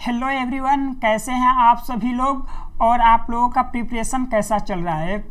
Hello everyone, कैसे हैं आप सभी लोग और आप लोगों का प्रिपरेशन कैसा चल रहा है।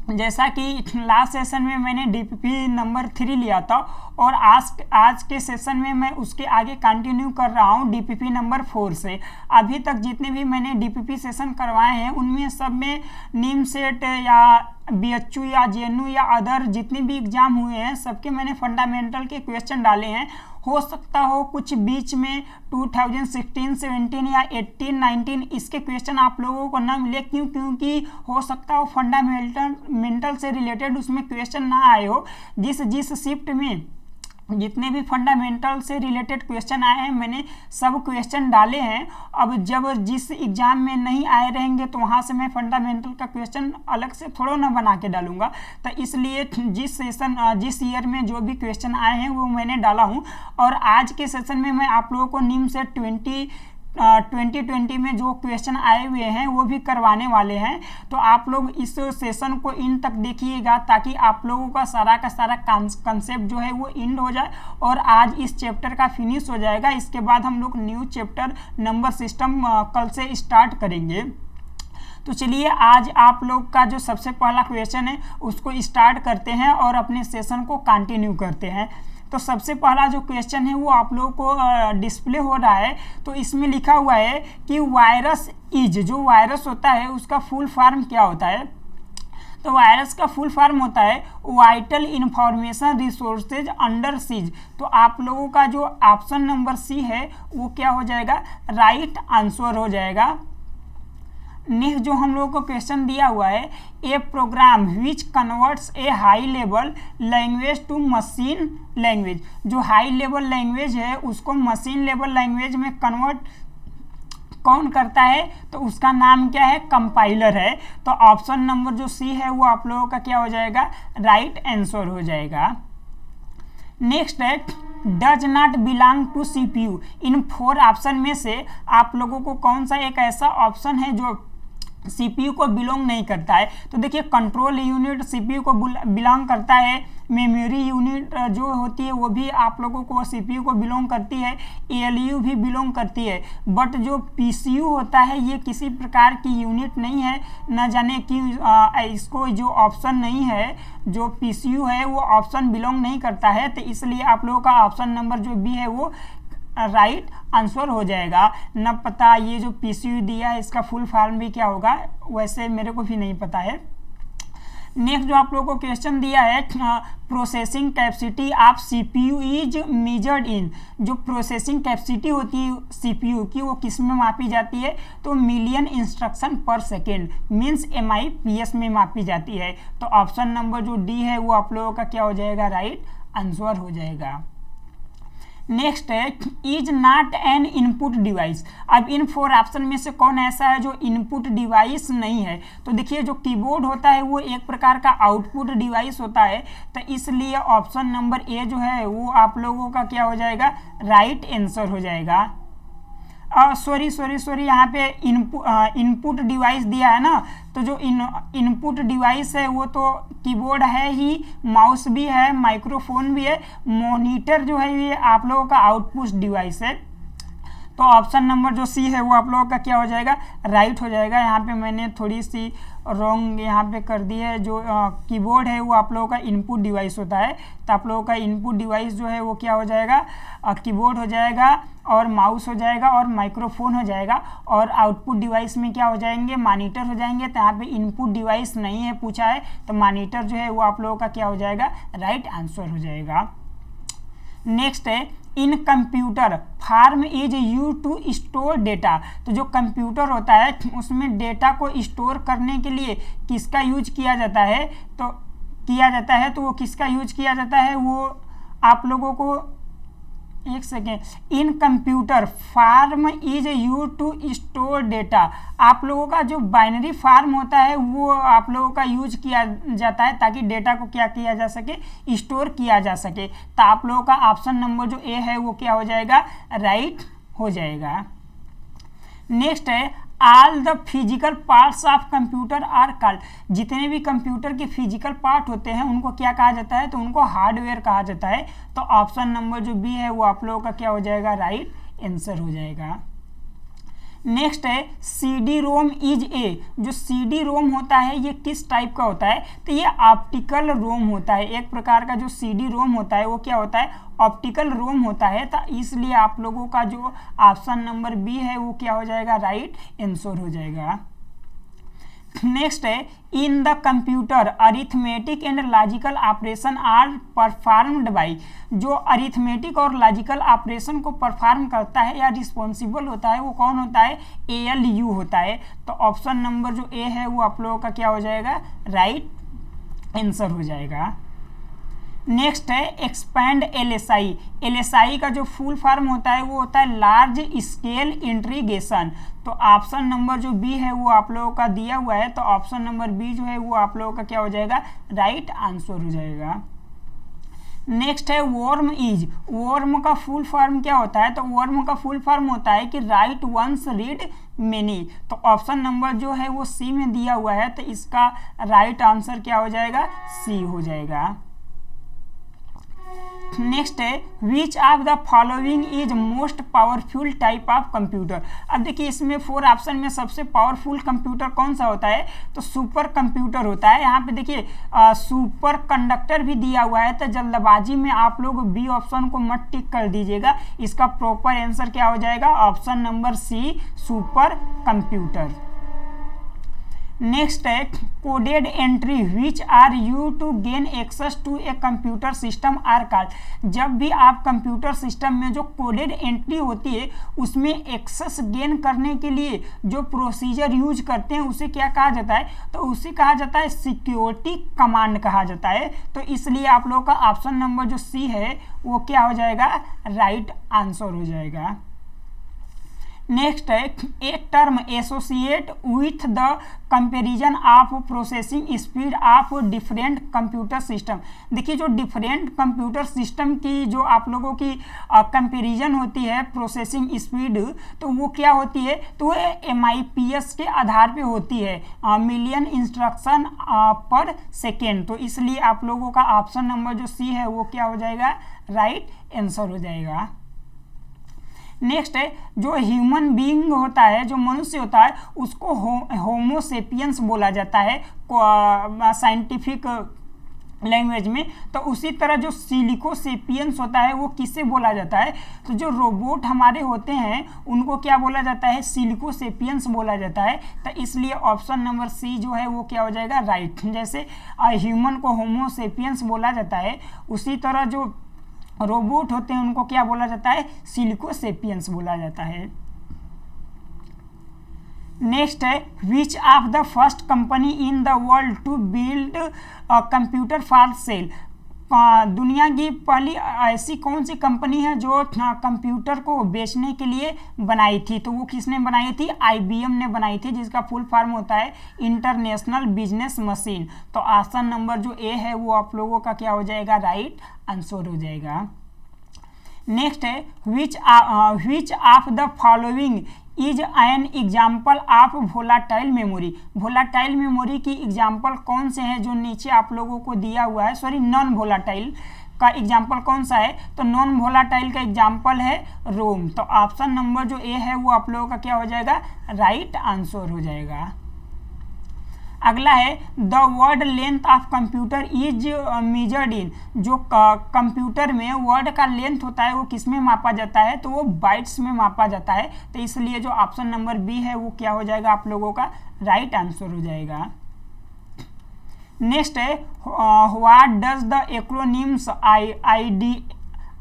जैसा कि लास्ट सेशन में मैंने डीपीपी नंबर 3 लिया था और आज के सेशन में मैं उसके आगे कंटिन्यू कर रहा हूँ डीपीपी नंबर 4 से। अभी तक जितने भी मैंने डीपीपी सेशन करवाए हैं उनमें सब में नीम सेट या बीएचयू या जेएनयू या अदर जितने भी एग्जाम हुए हैं सबके मैंने फंडामेंटल के क्वेश्चन डाले हैं। हो सकता हो कुछ बीच में 2016, 17 या 18, 19 इसके क्वेश्चन आप लोगों को ना मिले, क्योंकि हो सकता हो फंडामेंटल से रिलेटेड उसमें क्वेश्चन ना आए हो। जिस शिफ्ट में जितने भी फंडामेंटल से रिलेटेड क्वेश्चन आए हैं मैंने सब क्वेश्चन डाले हैं। अब जब जिस एग्जाम में नहीं आए रहेंगे तो वहाँ से मैं फंडामेंटल का क्वेश्चन अलग से थोड़ा ना बना के डालूंगा। तो इसलिए जिस ईयर में जो भी क्वेश्चन आए हैं वो मैंने डाला हूँ। और आज के सेशन में मैं आप लोगों को निम से 2020 में जो क्वेश्चन आए हुए हैं वो भी करवाने वाले हैं। तो आप लोग इस सेशन को इन तक देखिएगा ताकि आप लोगों का सारा कंसेप्ट जो है वो इंड हो जाए और आज इस चैप्टर का फिनिश हो जाएगा। इसके बाद हम लोग न्यू चैप्टर नंबर सिस्टम कल से स्टार्ट करेंगे। तो चलिए आज आप लोग का जो सबसे पहला क्वेश्चन है उसको स्टार्ट करते हैं और अपने सेशन को कंटिन्यू करते हैं। तो सबसे पहला जो क्वेश्चन है वो आप लोगों को डिस्प्ले हो रहा है। तो इसमें लिखा हुआ है कि वायरस जो वायरस होता है उसका फुल फॉर्म क्या होता है। तो वायरस का फुल फॉर्म होता है vital information resources under seize. तो आप लोगों का जो ऑप्शन नंबर सी है वो क्या हो जाएगा, राइट आंसर हो जाएगा। नेक्स्ट जो हम लोगों को क्वेश्चन दिया हुआ है, a program which converts a high level language to machine language. जो हाई लेवल लैंग्वेज है उसको मशीन लेवल लैंग्वेज में कन्वर्ट कौन करता है, तो उसका नाम क्या है, कंपाइलर है। तो ऑप्शन नंबर जो सी है वो आप लोगों का क्या हो जाएगा, राइट आंसर हो जाएगा। नेक्स्ट है does not belong to CPU. इन 4 ऑप्शन में से आप लोगों को कौन सा एक ऐसा ऑप्शन है जो सीपीयू को बिलोंग नहीं करता है। तो देखिए कंट्रोल यूनिट सीपीयू को बिलोंग करता है, मेमोरी यूनिट जो होती है वो भी आप लोगों को सीपीयू को बिलोंग करती है, एएलयू भी बिलोंग करती है। बट जो पीसीयू होता है ये किसी प्रकार की यूनिट नहीं है, न जाने कि इसको जो ऑप्शन नहीं है, जो पीसीयू है वो ऑप्शन बिलोंग नहीं करता है। तो इसलिए आप लोगों का ऑप्शन नंबर जो बी है वो राइट आंसर हो जाएगा। न पता ये जो पीसीयू दिया है इसका फुल फॉर्म भी क्या होगा, वैसे मेरे को भी नहीं पता है। नेक्स्ट जो आप लोगों को क्वेश्चन दिया है processing capacity of CPU is measured in. जो प्रोसेसिंग कैपेसिटी होती है सीपीयू की वो किस में मापी जाती है, तो मिलियन इंस्ट्रक्शन पर सेकेंड मीन्स MIPS में मापी जाती है। तो ऑप्शन नंबर जो डी है वो आप लोगों का क्या हो जाएगा, राइट आंसर हो जाएगा। नेक्स्ट है is not an input device. अब इन 4 ऑप्शन में से कौन ऐसा है जो इनपुट डिवाइस नहीं है। तो देखिए जो कीबोर्ड होता है वो एक प्रकार का आउटपुट डिवाइस होता है। तो इसलिए ऑप्शन नंबर ए जो है वो आप लोगों का क्या हो जाएगा, राइट आंसर हो जाएगा। सॉरी यहाँ पे इनपुट डिवाइस दिया है ना, तो जो इनपुट डिवाइस है वो तो कीबोर्ड है ही, माउस भी है, माइक्रोफोन भी है, मॉनिटर जो है ये आप लोगों का आउटपुट डिवाइस है। तो ऑप्शन नंबर जो सी है वो आप लोगों का क्या हो जाएगा, राइट हो जाएगा। यहाँ पे मैंने थोड़ी सी रॉन्ग यहाँ पे कर दी है। जो कीबोर्ड है वो आप लोगों का इनपुट डिवाइस होता है। तो आप लोगों का इनपुट डिवाइस जो है वो क्या हो जाएगा, कीबोर्ड हो जाएगा और माउस हो जाएगा और माइक्रोफोन हो जाएगा। और आउटपुट डिवाइस में क्या हो जाएंगे, मॉनिटर हो जाएंगे। तो यहाँ पे इनपुट डिवाइस नहीं है पूछा है, तो मॉनिटर जो है वो आप लोगों का क्या हो जाएगा, राइट आंसर हो जाएगा। नेक्स्ट है in computer form is use to store data. तो जो कंप्यूटर होता है उसमें डेटा को स्टोर करने के लिए किसका यूज किया जाता है, तो वो किसका यूज किया जाता है, वो आप लोगों को एक second, in computer form is use to store data. आप लोगों का जो बाइनरी फार्म होता है वो आप लोगों का यूज किया जाता है ताकि डेटा को क्या किया जा सके, स्टोर किया जा सके। तो आप लोगों का ऑप्शन नंबर जो ए है वो क्या हो जाएगा, राइट हो जाएगा। नेक्स्ट है all the physical parts of computer are called. जितने भी कंप्यूटर के फिजिकल पार्ट होते हैं उनको क्या कहा जाता है, तो उनको हार्डवेयर कहा जाता है। तो ऑप्शन नंबर जो बी है वो आप लोगों का क्या हो जाएगा, राइट आंसर हो जाएगा। नेक्स्ट है CD रोम इज ए। जो CD रोम होता है ये किस टाइप का होता है, तो ये ऑप्टिकल रोम होता है। एक प्रकार का जो CD रोम होता है वो क्या होता है, ऑप्टिकल रोम होता है। तो इसलिए आप लोगों का जो ऑप्शन नंबर बी है वो क्या हो जाएगा, राइट आंसर हो जाएगा। नेक्स्ट है in the computer arithmetic and logical operation are performed by. जो अरिथमेटिक और लॉजिकल ऑपरेशन को परफॉर्म करता है या रिस्पॉन्सिबल होता है वो कौन होता है, ALU होता है। तो ऑप्शन नंबर जो ए है वो आप लोगों का क्या हो जाएगा, राइट आंसर हो जाएगा। नेक्स्ट है एक्सपैंड LSI। LSI का जो फुल फॉर्म होता है वो होता है लार्ज स्केल इंट्रीगेशन। तो ऑप्शन नंबर जो बी है वो आप लोगों का दिया हुआ है, तो ऑप्शन नंबर बी जो है वो आप लोगों का क्या हो जाएगा, राइट आंसर हो जाएगा। नेक्स्ट है वर्म इज। वर्म का फुल फॉर्म क्या होता है, तो वर्म का फुल फॉर्म होता है कि राइट वंस रीड मेनी। तो ऑप्शन नंबर जो है वो सी में दिया हुआ है, तो इसका राइट आंसर क्या हो जाएगा, सी हो जाएगा। नेक्स्ट है which of the following is most powerful type of computer. अब देखिए इसमें 4 ऑप्शन में सबसे पावरफुल कंप्यूटर कौन सा होता है, तो सुपर कंप्यूटर होता है। यहाँ पे देखिए सुपर कंडक्टर भी दिया हुआ है, तो जल्दबाजी में आप लोग बी ऑप्शन को मत टिक कर दीजिएगा। इसका प्रॉपर आंसर क्या हो जाएगा, option number C super computer. Next है coded entry which are you to gain access to a computer system are called. जब भी आप कंप्यूटर सिस्टम में जो कोडेड एंट्री होती है उसमें एक्सेस गेन करने के लिए जो प्रोसीजर यूज करते हैं उसे क्या कहा जाता है, तो उसे कहा जाता है सिक्योरिटी कमांड कहा जाता है। तो इसलिए आप लोगों का ऑप्शन नंबर जो सी है वो क्या हो जाएगा, राइट आंसर हो जाएगा। नेक्स्ट है a term associate with the comparison of processing speed of different computer system. देखिए जो डिफरेंट कंप्यूटर सिस्टम की जो आप लोगों की कंपेरिजन होती है प्रोसेसिंग स्पीड, तो वो क्या होती है, तो वो MIPS के आधार पे होती है, मिलियन इंस्ट्रक्शन पर सेकेंड। तो इसलिए आप लोगों का ऑप्शन नंबर जो सी है वो क्या हो जाएगा, राइट आंसर हो जाएगा। नेक्स्ट है जो ह्यूमन बीइंग होता है, जो मनुष्य होता है उसको होमोसेपियंस बोला जाता है साइंटिफिक लैंग्वेज में। तो उसी तरह जो सिलिकोसेपियंस होता है वो किससे बोला जाता है, तो जो रोबोट हमारे होते हैं उनको क्या बोला जाता है, सिलिकोसेपियंस बोला जाता है। तो इसलिए ऑप्शन नंबर सी जो है वो क्या हो जाएगा, राइट। जैसे ह्यूमन को होमोसेपियंस बोला जाता है उसी तरह जो रोबोट होते हैं उनको क्या बोला जाता है, सिलिकोसेपियंस बोला जाता है। नेक्स्ट है which of the first company in the world to build computer for sale. दुनिया की पहली ऐसी कौन सी कंपनी है जो कंप्यूटर को बेचने के लिए बनाई थी, तो वो किसने बनाई थी, IBM ने बनाई थी, जिसका फुल फॉर्म होता है इंटरनेशनल बिजनेस मशीन। तो ऑप्शन नंबर जो ए है वो आप लोगों का क्या हो जाएगा, राइट आंसर हो जाएगा। नेक्स्ट है which of the following is an example of volatile memory. Volatile memory की एग्जाम्पल कौन से हैं जो नीचे आप लोगों को दिया हुआ है, सॉरी नॉन वोलाटाइल का एग्जाम्पल कौन सा है, तो नॉन वोलाटाइल का एग्जाम्पल है रोम। तो ऑप्शन नंबर जो ए है वो आप लोगों का क्या हो जाएगा, राइट आंसर हो जाएगा। अगला है the word length of computer is measured in. जो कंप्यूटर में वर्ड का लेंथ होता है वो किस में मापा जाता है, तो वो बाइट्स में मापा जाता है। तो इसलिए जो ऑप्शन नंबर बी है वो क्या हो जाएगा, आप लोगों का राइट आंसर हो जाएगा। नेक्स्ट है what does the acronyms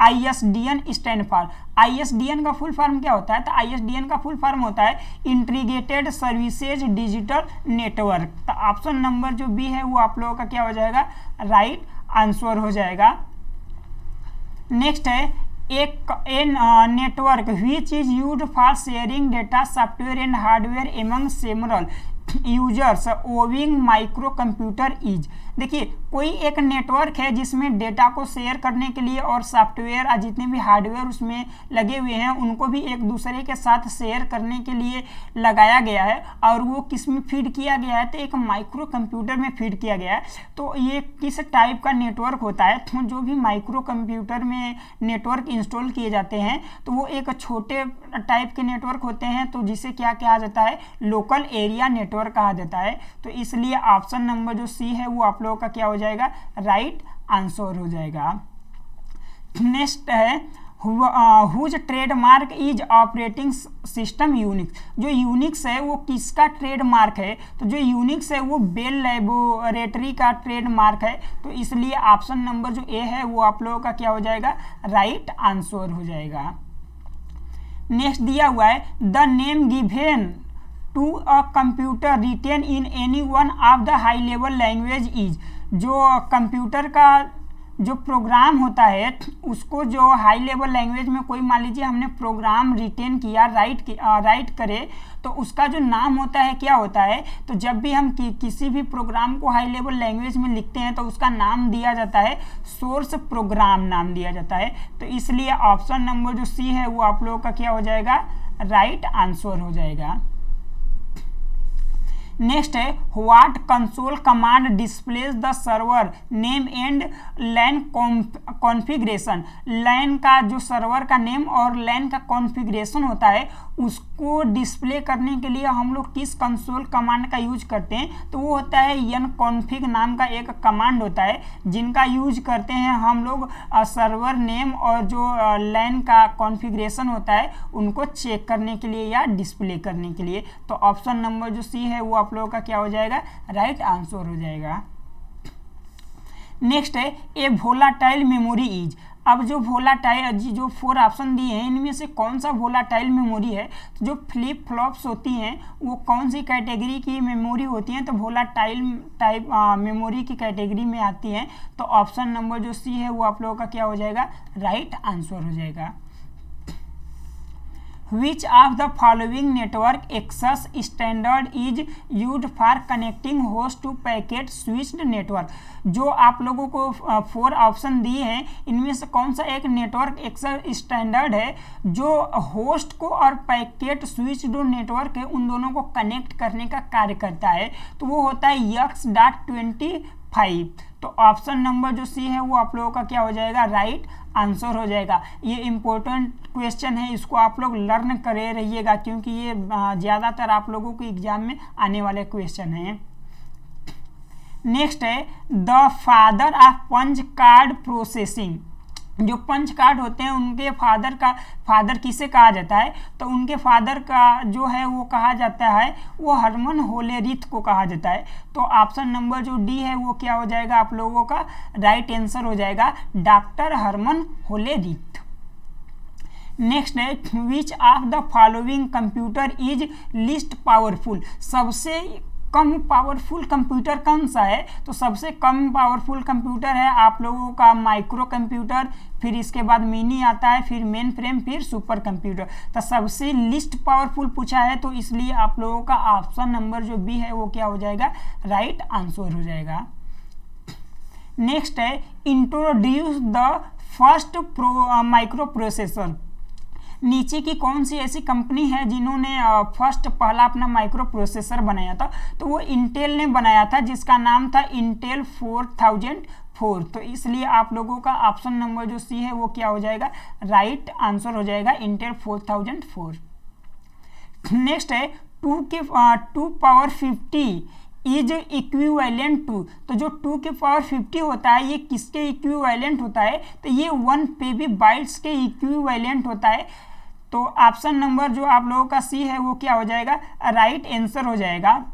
ISDN stand for. ISDN का फुल फॉर्म क्या होता है, तो ISDN का फुल फॉर्म होता है इंटीग्रेटेड सर्विसेज डिजिटल नेटवर्क। तो ऑप्शन नंबर जो बी है वो आप लोगों का क्या हो जाएगा, राइट आंसर हो जाएगा। नेक्स्ट है एक network which is used for sharing data software and hardware among several. Users owing micro computer is. देखिए कोई एक नेटवर्क है जिसमें डेटा को शेयर करने के लिए और सॉफ्टवेयर और जितने भी हार्डवेयर उसमें लगे हुए हैं उनको भी एक दूसरे के साथ शेयर करने के लिए लगाया गया है, और वो किस में फीड किया गया है, तो एक माइक्रो कंप्यूटर में फीड किया गया है। तो ये किस टाइप का नेटवर्क होता है, तो जो भी माइक्रो कंप्यूटर में नेटवर्क इंस्टॉल किए जाते हैं तो वो एक छोटे टाइप के नेटवर्क होते हैं, तो जिसे क्या कहा जाता है, लोकल एरिया नेटवर्क कहा जाता है। तो इसलिए ऑप्शन नंबर जो सी है वो आप लोगों का क्या हो जाएगा, राइट आंसर हो जाएगा। नेक्स्ट है whose trademark is operating system Unix. जो यूनिक्स है वो किसका ट्रेडमार्क है, तो जो यूनिक्स है वो बेल लैबोरेटरी का ट्रेडमार्क है। तो इसलिए ऑप्शन नंबर जो ए है वो आप लोगों का क्या हो जाएगा, राइट आंसर हो जाएगा। नेक्स्ट दिया हुआ है the name given to a computer written in any one of the high level language is. जो कंप्यूटर का जो प्रोग्राम होता है उसको जो हाई लेवल लैंग्वेज में कोई मान लीजिए हमने प्रोग्राम रिटेन किया, राइट करे, तो उसका जो नाम होता है क्या होता है, तो जब भी हम किसी भी प्रोग्राम को हाई लेवल लैंग्वेज में लिखते हैं तो उसका नाम दिया जाता है सोर्स प्रोग्राम नाम दिया जाता है। तो इसलिए ऑप्शन नंबर जो सी है वो आप लोगों का क्या हो जाएगा, राइट आंसर हो जाएगा। नेक्स्ट है what console command displays the server name and LAN configuration. LAN का जो सर्वर का नेम और लैन का कॉन्फ़िगरेशन होता है उसको डिस्प्ले करने के लिए हम लोग किस कंसोल कमांड का यूज करते हैं, तो वो होता है yncconfig नाम का एक कमांड होता है जिनका यूज करते हैं हम लोग सर्वर नेम और जो लैन का कॉन्फ़िगरेशन होता है उनको चेक करने के लिए या डिस्प्ले करने के लिए। तो ऑप्शन नंबर जो सी है वो आप लोगों का क्या हो जाएगा, राइट आंसर हो जाएगा। नेक्स्ट है ए वोलाटाइल मेमोरी इज। अब जो वोलाटाइल जो 4 ऑप्शन दिए हैं इनमें से कौन सा वोलाटाइल मेमोरी है, तो जो फ्लिप फ्लॉप्स होती हैं वो कौन सी कैटेगरी की मेमोरी होती हैं, तो वोलाटाइल टाइप मेमोरी की कैटेगरी में आती हैं। तो ऑप्शन नंबर जो सी है वो आप लोगों का क्या हो जाएगा, राइट आंसर हो जाएगा। Which of the following network access standard is used for connecting host to packet switched network। जो आप लोगों को 4 ऑप्शन दिए हैं इनमें से कौन सा एक नेटवर्क एक्सेस स्टैंडर्ड है जो होस्ट को और पैकेट स्विच्ड नेटवर्क है उन दोनों को कनेक्ट करने का कार्य करता है, तो वो होता है X.25। तो ऑप्शन नंबर जो सी है वो आप लोगों का क्या हो जाएगा, राइट आंसर हो जाएगा। ये इम्पोर्टेंट क्वेश्चन है, इसको आप लोग लर्न करे रहिएगा क्योंकि ये ज़्यादातर आप लोगों को एग्जाम में आने वाले क्वेश्चन हैं। नेक्स्ट है the father of punch card processing. जो पंच कार्ड होते हैं उनके फादर किसे कहा जाता है, तो उनके फादर का जो है वो कहा जाता है वो हरमन होलेरिथ को कहा जाता है। तो ऑप्शन नंबर जो डी है वो क्या हो जाएगा, आप लोगों का राइट आंसर हो जाएगा, डॉक्टर हरमन होलेरिथ। नेक्स्ट है which of the following computer is list powerful. सबसे कम पावरफुल कंप्यूटर कौन सा है, तो सबसे कम पावरफुल कंप्यूटर है आप लोगों का माइक्रो कंप्यूटर, फिर इसके बाद मिनी आता है, फिर मेन फ्रेम, फिर सुपर कंप्यूटर। तो सबसे लिस्ट पावरफुल पूछा है तो इसलिए आप लोगों का ऑप्शन नंबर जो बी है वो क्या हो जाएगा, राइट आंसर हो जाएगा। नेक्स्ट है introduce the first micro processor. नीचे की कौन सी ऐसी कंपनी है जिन्होंने फर्स्ट पहला अपना माइक्रो प्रोसेसर बनाया था, तो वो इंटेल ने बनाया था जिसका नाम था इंटेल 4004। तो इसलिए आप लोगों का ऑप्शन नंबर जो सी है वो क्या हो जाएगा, राइट आंसर हो जाएगा, इंटेल 4004। नेक्स्ट है 2 पावर 50 इज इक्विवेलेंट टू। तो जो 2 की पावर 50 होता है ये किसके इक्विवेलेंट होता है, तो ये 1 पेबी बाइट्स के इक्विवेलेंट होता है। तो ऑप्शन नंबर जो आप लोगों का सी है वो क्या हो जाएगा, राइट आंसर हो जाएगा।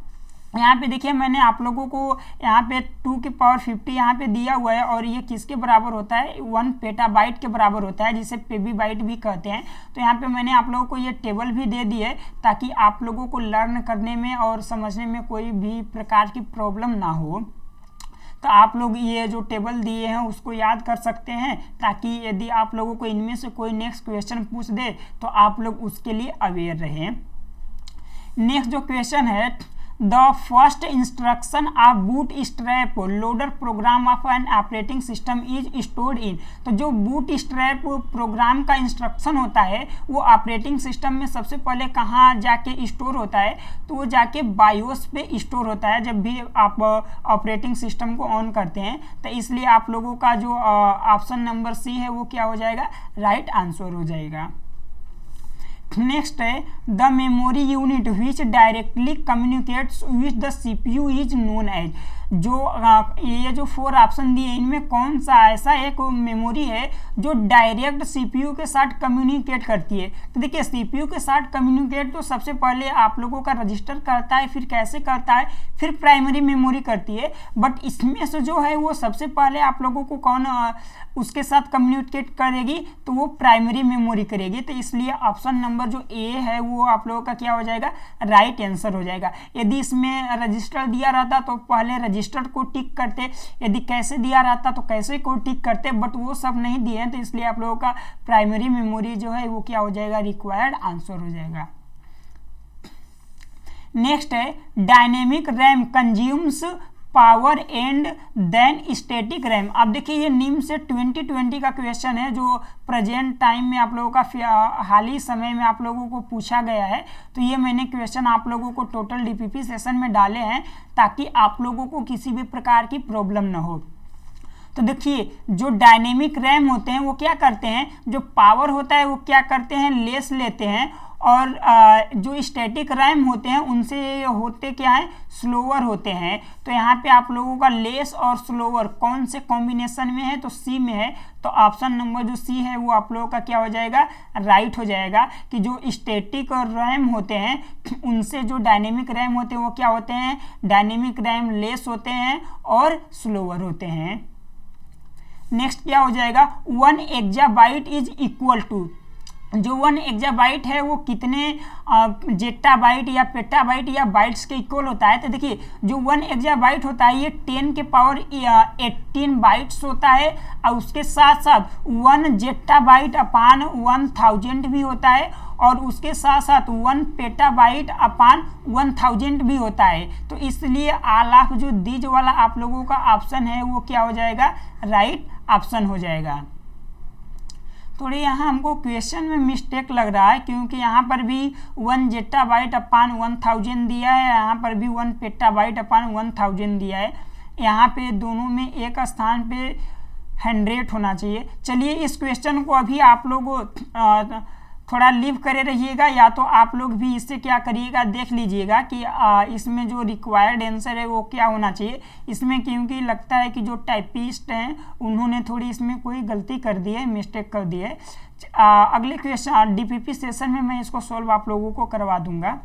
यहाँ पे देखिए मैंने आप लोगों को यहाँ पे 2 की पावर 50 यहाँ पे दिया हुआ है और ये किसके बराबर होता है, 1 पेटाबाइट के बराबर होता है जिसे पेबी बाइट भी कहते हैं। तो यहाँ पे मैंने आप लोगों को ये टेबल भी दे दी है ताकि आप लोगों को लर्न करने में और समझने में कोई भी प्रकार की प्रॉब्लम ना हो। तो आप लोग ये जो टेबल दिए हैं उसको याद कर सकते हैं ताकि यदि आप लोगों को इनमें से कोई नेक्स्ट क्वेश्चन पूछ दे तो आप लोग उसके लिए अवेयर रहें। नेक्स्ट जो क्वेश्चन है the first instruction of boot strap loader program of an operating system is stored in. तो जो बूट स्ट्रैप प्रोग्राम का इंस्ट्रक्शन होता है वो ऑपरेटिंग सिस्टम में सबसे पहले कहाँ जाके स्टोर होता है, तो वो जाके बायोस पे स्टोर होता है जब भी आप ऑपरेटिंग सिस्टम को ऑन करते हैं। तो इसलिए आप लोगों का जो ऑप्शन नंबर सी है वो क्या हो जाएगा, राइट आंसर हो जाएगा। नेक्स्ट है the memory unit which directly communicates with the CPU is known as. जो ये जो 4 ऑप्शन दिए इनमें कौन सा ऐसा एक मेमोरी है जो डायरेक्ट सीपीयू के साथ कम्युनिकेट करती है। तो देखिए सीपीयू के साथ कम्युनिकेट तो सबसे पहले आप लोगों का रजिस्टर करता है, फिर कैसे करता है, फिर प्राइमरी मेमोरी करती है। बट इसमें से जो है वो सबसे पहले आप लोगों को कौन उसके साथ कम्युनिकेट करेगी, तो वो प्राइमरी मेमोरी करेगी। तो इसलिए ऑप्शन नंबर जो ए है वो आप लोगों का क्या हो जाएगा, राइट आंसर हो जाएगा। यदि इसमें रजिस्टर दिया रहता तो पहले रजिस्टर को टिक करते, यदि कैसे दिया रहता तो कैसे को टिक करते, बट वो सब नहीं दिए हैं। तो इसलिए आप लोगों का प्राइमरी मेमोरी जो है वो क्या हो जाएगा, रिक्वायर्ड आंसर हो जाएगा। नेक्स्ट है dynamic RAM consumes power and than static RAM. अब देखिए ये निम्न से 2020 का क्वेश्चन है जो प्रेजेंट टाइम में आप लोगों का हाल ही समय में आप लोगों को पूछा गया है। तो ये मैंने क्वेश्चन आप लोगों को टोटल डीपीपी सेशन में डाले हैं ताकि आप लोगों को किसी भी प्रकार की प्रॉब्लम ना हो। तो देखिए जो डायनेमिक रैम होते हैं वो क्या करते हैं, जो पावर होता है वो क्या करते हैं, लेस लेते हैं, और जो स्टैटिक रैम होते हैं उनसे होते क्या है, स्लोअर होते हैं। तो यहाँ पे आप लोगों का लेस और स्लोअर कौन से कॉम्बिनेशन में है, तो सी में है। तो ऑप्शन नंबर जो सी है वो आप लोगों का क्या हो जाएगा, राइट हो जाएगा। कि जो स्टैटिक और रैम होते हैं उनसे जो डायनेमिक रैम होते हैं वो क्या होते हैं, डायनेमिक रैम लेस होते हैं और स्लोअर होते हैं। नेक्स्ट क्या हो जाएगा, 1 एक्जाबाइट इज इक्वल टू। जो 1 एक्जाबाइट है वो कितने जेटाबाइट या पेटाबाइट या बाइट्स के इक्वल होता है। तो देखिए जो 1 एक्जाबाइट होता है ये 10 के पावर 18 बाइट्स होता है, और उसके साथ साथ 1 जेटाबाइट अपान 1000 भी होता है, और उसके साथ साथ 1 पेटाबाइट अपान 1000 भी होता है। तो इसलिए ऑल ऑफ जो दीज वाला आप लोगों का ऑप्शन है वो क्या हो जाएगा, राइट ऑप्शन हो जाएगा। थोड़ी यहाँ हमको क्वेश्चन में मिस्टेक लग रहा है क्योंकि यहाँ पर भी 1 जेटाबाइट अपान 1000 दिया है, यहाँ पर भी 1 पेटाबाइट अपान 1000 दिया है। यहाँ पे दोनों में एक स्थान पे 100 होना चाहिए। चलिए इस क्वेश्चन को अभी आप लोग थोड़ा लीव करे रहिएगा, या तो आप लोग भी इससे क्या करिएगा, देख लीजिएगा कि इसमें जो रिक्वायर्ड आंसर है वो क्या होना चाहिए। इसमें क्योंकि लगता है कि जो टाइपिस्ट हैं उन्होंने थोड़ी इसमें कोई गलती कर दी है, मिस्टेक कर दी है। अगले क्वेश्चन डीपीपी सेशन में मैं इसको सॉल्व आप लोगों को करवा दूंगा।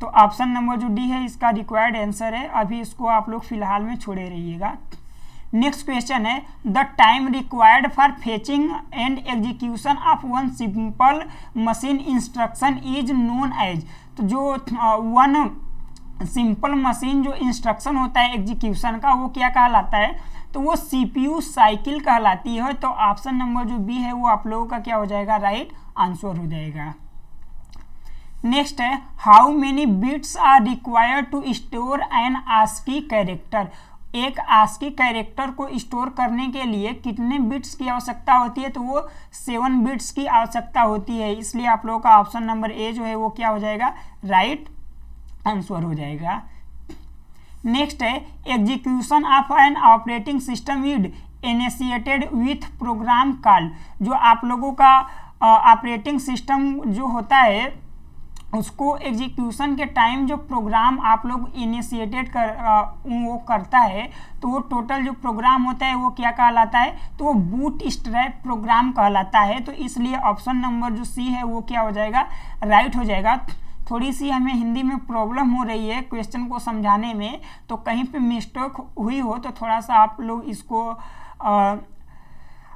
तो ऑप्शन नंबर जो डी है इसका रिक्वायर्ड आंसर है, अभी इसको आप लोग फिलहाल में छोड़े रहिएगा। नेक्स्ट क्वेश्चन है the time required for fetching and execution of 1 simple machine instruction is known as. तो जो 1 सिंपल मशीन जो इंस्ट्रक्शन होता है एग्जीक्यूशन का वो क्या कहलाता है, तो वो सीपीयू साइकिल कहलाती है। तो ऑप्शन नंबर जो बी है वो आप लोगों का क्या हो जाएगा, राइट आंसर हो जाएगा। नेक्स्ट है how many bits are required to store an ASCII character. एक आस्की कैरेक्टर को स्टोर करने के लिए कितने बिट्स की आवश्यकता होती है, तो वो 7 बिट्स की आवश्यकता होती है। इसलिए आप लोगों का ऑप्शन नंबर ए जो है वो क्या हो जाएगा, राइट आंसर हो जाएगा। नेक्स्ट है execution of an operating system is initiated with program call. जो आप लोगों का ऑपरेटिंग सिस्टम जो होता है उसको एग्जीक्यूशन के टाइम जो प्रोग्राम आप लोग इनिशिएटेड वो करता है, तो वो टोटल जो प्रोग्राम होता है वो क्या कहलाता है, तो वो बूट स्ट्रैप प्रोग्राम कहलाता है। तो इसलिए ऑप्शन नंबर जो सी है वो क्या हो जाएगा, राइट हो जाएगा। थोड़ी सी हमें हिंदी में प्रॉब्लम हो रही है क्वेश्चन को समझाने में, तो कहीं पे मिस्टेक हुई हो तो थोड़ा सा आप लोग इसको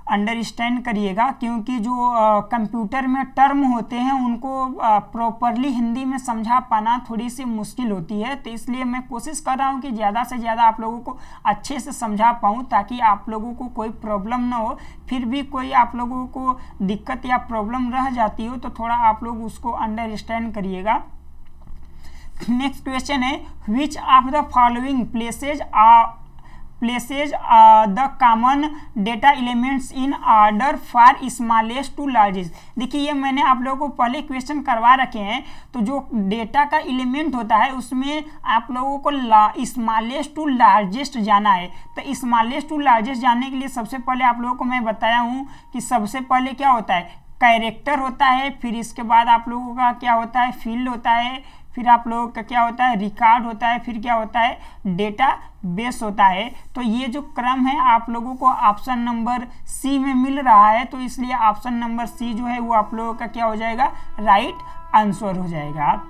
अंडरस्टैंड करिएगा, क्योंकि जो कंप्यूटर में टर्म होते हैं उनको प्रॉपरली हिंदी में समझा पाना थोड़ी सी मुश्किल होती है। तो इसलिए मैं कोशिश कर रहा हूँ कि ज़्यादा से ज़्यादा आप लोगों को अच्छे से समझा पाऊँ ताकि आप लोगों को कोई प्रॉब्लम ना हो। फिर भी कोई आप लोगों को दिक्कत या प्रॉब्लम रह जाती हो तो थोड़ा आप लोग उसको अंडरस्टैंड करिएगा। नेक्स्ट क्वेश्चन है which of the following places the common data elements in order for smallest to largest. देखिए ये मैंने आप लोगों को पहले क्वेश्चन करवा रखे हैं, तो जो डेटा का एलिमेंट होता है उसमें आप लोगों को स्मॉलेस्ट टू लार्जेस्ट जाना है। तो स्मॉलेस्ट टू लार्जेस्ट जानने के लिए सबसे पहले आप लोगों को मैं बताया हूँ कि सबसे पहले क्या होता है, कैरेक्टर होता है, फिर इसके बाद आप लोगों का क्या होता है, फील्ड होता है, फिर आप लोगों का क्या होता है, रिकॉर्ड होता है, फिर क्या होता है, डेटा बेस होता है। तो ये जो क्रम है आप लोगों को ऑप्शन नंबर सी में मिल रहा है, तो इसलिए ऑप्शन नंबर सी जो है वो आप लोगों का क्या हो जाएगा, राइट आंसर हो जाएगा।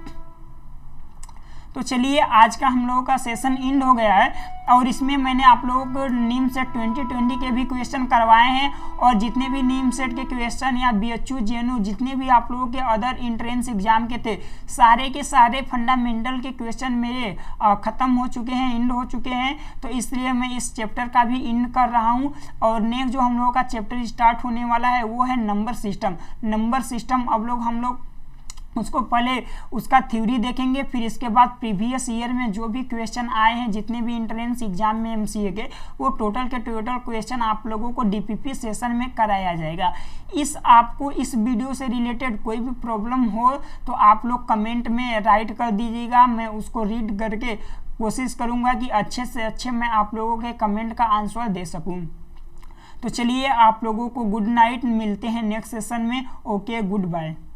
तो चलिए आज का हम लोगों का सेशन एंड हो गया है, और इसमें मैंने आप लोगों को नीम सेट 2020 के भी क्वेश्चन करवाए हैं, और जितने भी नीम सेट के क्वेश्चन या BHU JNU जितने भी आप लोगों के अदर एंट्रेंस एग्जाम के थे, सारे के सारे फंडामेंटल के क्वेश्चन मेरे ख़त्म हो चुके हैं, एंड हो चुके हैं। तो इसलिए मैं इस चैप्टर का भी एंड कर रहा हूँ, और नेक्स्ट जो हम लोगों का चैप्टर स्टार्ट होने वाला है वो है नंबर सिस्टम। नंबर सिस्टम हम लोग उसको पहले उसका थ्योरी देखेंगे, फिर इसके बाद प्रीवियस ईयर में जो भी क्वेश्चन आए हैं जितने भी एंट्रेंस एग्जाम में MCA के, वो टोटल के टोटल क्वेश्चन आप लोगों को DPP सेशन में कराया जाएगा। आपको इस वीडियो से रिलेटेड कोई भी प्रॉब्लम हो तो आप लोग कमेंट में राइट कर दीजिएगा, मैं उसको रीड करके कोशिश करूँगा कि अच्छे से अच्छे मैं आप लोगों के कमेंट का आंसर दे सकूँ। तो चलिए आप लोगों को गुड नाइट, मिलते हैं नेक्स्ट सेशन में। Okay, good bye.